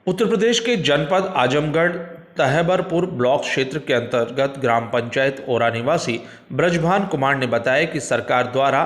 उत्तर प्रदेश के जनपद आजमगढ़ तहबरपुर ब्लॉक क्षेत्र के अंतर्गत ग्राम पंचायत ओरा निवासी ब्रजभान कुमार ने बताया कि सरकार द्वारा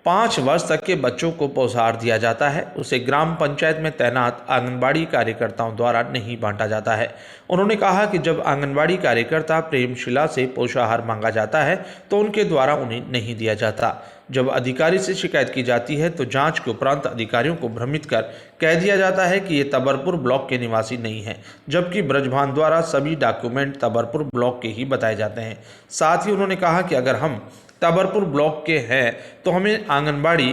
5 वर्ष तक के बच्चों को पोषाहार दिया जाता है, उसे ग्राम पंचायत में तैनात आंगनबाड़ी कार्यकर्ताओं द्वारा नहीं बांटा जाता है। उन्होंने कहा कि जब आंगनबाड़ी कार्यकर्ता प्रेमशिला से पोषाहार मांगा जाता है तो उनके द्वारा उन्हें नहीं दिया जाता। जब अधिकारी से शिकायत की जाती है तो जांच के उपरांत अधिकारियों को भ्रमित कर कह दिया जाता है कि ये तबरपुर ब्लॉक के निवासी नहीं हैं, जबकि ब्रजभान द्वारा सभी डॉक्यूमेंट तबरपुर ब्लॉक के ही बताए जाते हैं। साथ ही उन्होंने कहा कि अगर हम तबरपुर ब्लॉक के हैं तो हमें आंगनबाड़ी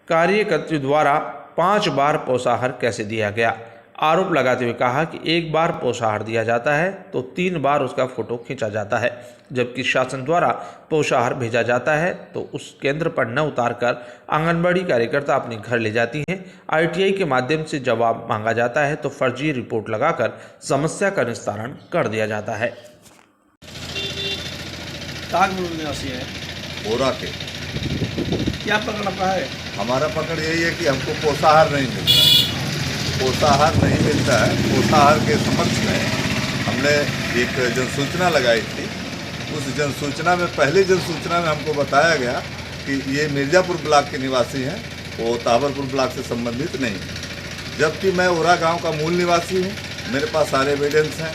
कार्यकर्ता द्वारा 5 बार पोषाहार कैसे दिया गया। आरोप लगाते हुए कहा कि एक बार पोषाहार दिया जाता है तो 3 बार उसका फोटो खींचा जाता है, जबकि शासन द्वारा पोषाहार भेजा जाता है तो उस केंद्र पर न उतारकर आंगनबाड़ी कार्यकर्ता अपने घर ले जाती हैं। आरटीआई के माध्यम से जवाब मांगा जाता है तो फर्जी रिपोर्ट लगाकर समस्या का निस्तारण कर दिया जाता है। निवासी है ओरा के क्या पकड़ आपका है? हमारा पकड़ यही है कि हमको पोषाहार नहीं मिलता है। पोषाहार नहीं मिलता है। पोषाहार के समक्ष में हमने एक जनसूचना लगाई थी। उस जनसूचना में पहले जनसूचना में हमको बताया गया कि ये मिर्ज़ापुर ब्लॉक के निवासी हैं, वो तहबरपुर ब्लॉक से संबंधित नहीं है, जबकि मैं ओरा गांव का मूल निवासी हूँ। मेरे पास सारे एविडेंस हैं,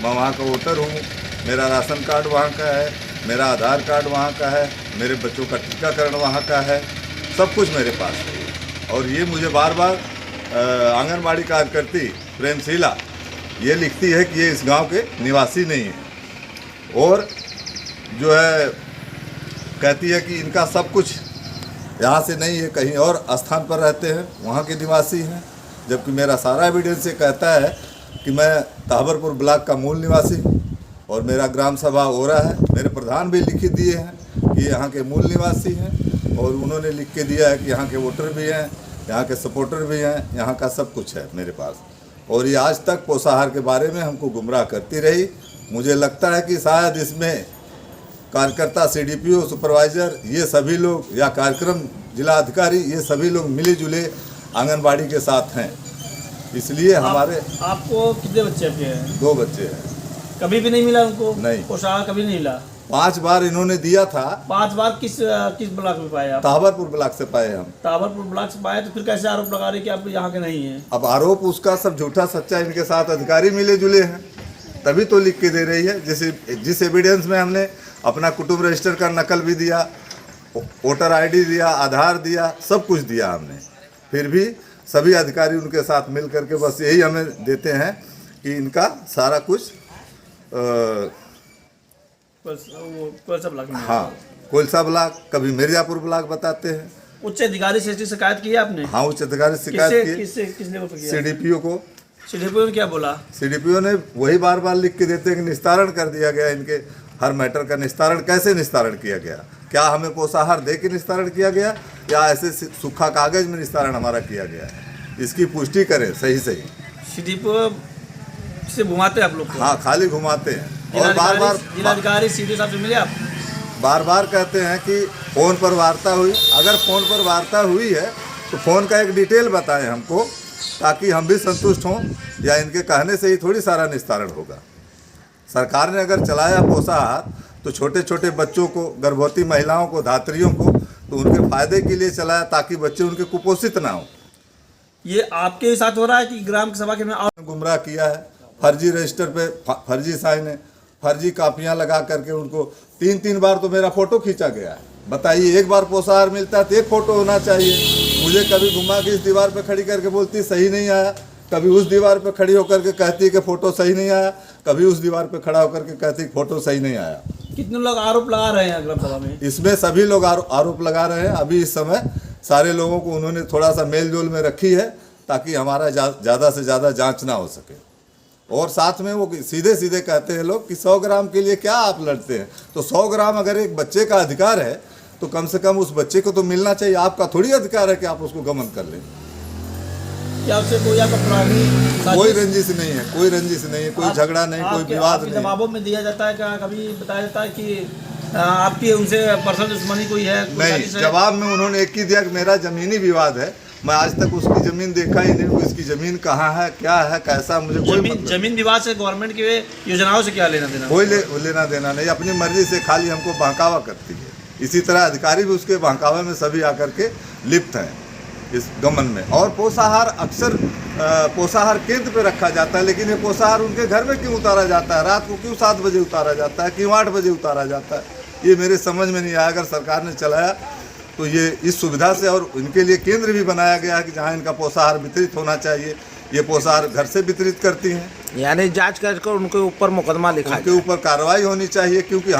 मैं वहाँ का वोटर हूँ, मेरा राशन कार्ड वहाँ का है, मेरा आधार कार्ड वहाँ का है, मेरे बच्चों का टीकाकरण वहाँ का है, सब कुछ मेरे पास है। और ये मुझे बार बार आंगनबाड़ी कार्यकर्ती प्रेमशिला ये लिखती है कि ये इस गांव के निवासी नहीं है, और जो है कहती है कि इनका सब कुछ यहाँ से नहीं है, कहीं और स्थान पर रहते हैं, वहाँ के निवासी हैं, जबकि मेरा सारा एविडेंस ये कहता है कि मैं तहबरपुर ब्लॉक का मूल निवासी हूँ और मेरा ग्राम सभा ओरा है। मेरे प्रधान भी लिखित दिए हैं कि यहाँ के मूल निवासी हैं, और उन्होंने लिख के दिया है कि यहाँ के वोटर भी हैं, यहाँ के सपोर्टर भी हैं, यहाँ का सब कुछ है मेरे पास। और ये आज तक पोषाहार के बारे में हमको गुमराह करती रही। मुझे लगता है कि शायद इसमें कार्यकर्ता, सीडीपीओ, सुपरवाइज़र, ये सभी लोग या कार्यक्रम जिला अधिकारी, ये सभी लोग मिले जुले आंगनबाड़ी के साथ हैं। इसलिए हमारे आपको कितने बच्चे हैं? 2 बच्चे हैं। कभी भी नहीं मिला उनको? नहीं, पोषाहार कभी नहीं मिला। 5 बार इन्होंने दिया था। 5 बार किस ब्लॉक में पाए आप? तहबरपुर ब्लॉक से पाए हम। तहबरपुर ब्लॉक से पाए, तो फिर कैसे आरोप लगा रहे कि आप यहाँ के नहीं हैं? अब आरोप उसका सब झूठा सच्चा, इनके साथ अधिकारी मिले जुले हैं, तभी तो लिख के दे रही है। जिस एविडेंस में हमने अपना कुटुंब रजिस्टर का नकल भी दिया, वोटर आईडी दिया, आधार दिया, सब कुछ दिया हमने, फिर भी सभी अधिकारी उनके साथ मिल करके बस यही हमें देते हैं कि इनका सारा कुछ हाँ, कोलसा ब्लॉक, कभी मिर्ज़ापुर ब्लॉक बताते हैं। उच्च अधिकारी से शिकायत की आपने? हाँ, उच्च अधिकारी से शिकायत की। किस लेवल पर किया? सीडीपीओ को। सीडीपीओ ने क्या बोला? सीडीपीओ ने वही बार बार लिख के देते हैं कि निस्तारण कर दिया गया। इनके हर मैटर का निस्तारण कैसे निस्तारण किया गया, क्या हमें पोषाहार दे के निस्तारण किया गया या ऐसे सूखा कागज में निस्तारण हमारा किया गया है, इसकी पुष्टि करें सही। सीडीपीओ से घुमाते आप लोग? हाँ, खाली घुमाते हैं। और बार बार जिलाधिकारी सीडीओ साहब से मिले आप? बार बार कहते हैं कि फ़ोन पर वार्ता हुई। अगर फ़ोन पर वार्ता हुई है तो फ़ोन का एक डिटेल बताएं हमको, ताकि हम भी संतुष्ट हों, या इनके कहने से ही थोड़ी सारा निस्तारण होगा। सरकार ने अगर चलाया पोषाहार तो छोटे छोटे बच्चों को, गर्भवती महिलाओं को, धात्रियों को, तो उनके फायदे के लिए चलाया ताकि बच्चे उनके कुपोषित ना हो। ये आपके साथ हो रहा है कि ग्राम सभा के में गुमराह किया है? फर्जी रजिस्टर पे फर्जी साइन है, फर्जी कापियां लगा करके उनको 3 बार तो मेरा फोटो खींचा गया है। बताइए, एक बार पोषाहार मिलता है तो एक फोटो होना चाहिए। मुझे कभी घुमा के इस दीवार पे खड़ी करके बोलती सही नहीं आया, कभी उस दीवार पे खड़ी होकर के कहती है कि फ़ोटो सही नहीं आया, कभी उस दीवार पे खड़ा होकर के कहती है फ़ोटो सही नहीं आया। कितने लोग आरोप लगा रहे हैं ग्राम सभा में? इसमें सभी लोग आरोप लगा रहे हैं। अभी इस समय सारे लोगों को उन्होंने थोड़ा सा मेल जोल में रखी है ताकि हमारा ज़्यादा से ज़्यादा जाँच ना हो सके। और साथ में वो सीधे सीधे कहते हैं लोग कि 100 ग्राम के लिए क्या आप लड़ते हैं? तो 100 ग्राम अगर एक बच्चे का अधिकार है तो कम से कम उस बच्चे को तो मिलना चाहिए। आपका थोड़ी अधिकार है कि आप उसको गमन कर लें। क्या आपसे कोई रंजिश नहीं है, कोई रंजिश नहीं है, कोई झगड़ा नहीं, कोई विवाद नहीं। जवाबों में दिया जाता है, क्या कभी बताया जाता है कि आपकी उनसे पर्सनल दुश्मनी कोई है? नहीं, जवाब में उन्होंने एक ही दिया कि मेरा जमीनी विवाद है मैं आज तक उसकी ज़मीन देखा ही नहीं, इसकी ज़मीन कहाँ है, क्या है, कैसा, मुझे कोई मतलब जमीन विवाद से गवर्नमेंट की योजनाओं से क्या लेना देना? कोई लेना देना नहीं, अपनी मर्जी से खाली हमको बहकावा करती है। इसी तरह अधिकारी भी उसके बहकावे में सभी आकर के लिप्त हैं इस गमन में। और पोषाहार अक्सर पोषाहार केंद्र पे रखा जाता है, लेकिन ये पोषाहार उनके घर में क्यों उतारा जाता है, रात को क्यों 7 बजे उतारा जाता है, क्यों 8 बजे उतारा जाता है, ये मेरे समझ में नहीं आया। अगर सरकार ने चलाया तो ये इस सुविधा से, और इनके लिए केंद्र भी बनाया गया है कि जहाँ इनका पोषाहार वितरित होना चाहिए। ये पोषाहार घर से वितरित करती हैं, यानी जांच कर उनके ऊपर मुकदमा लिखा उनके ऊपर कार्रवाई होनी चाहिए, क्योंकि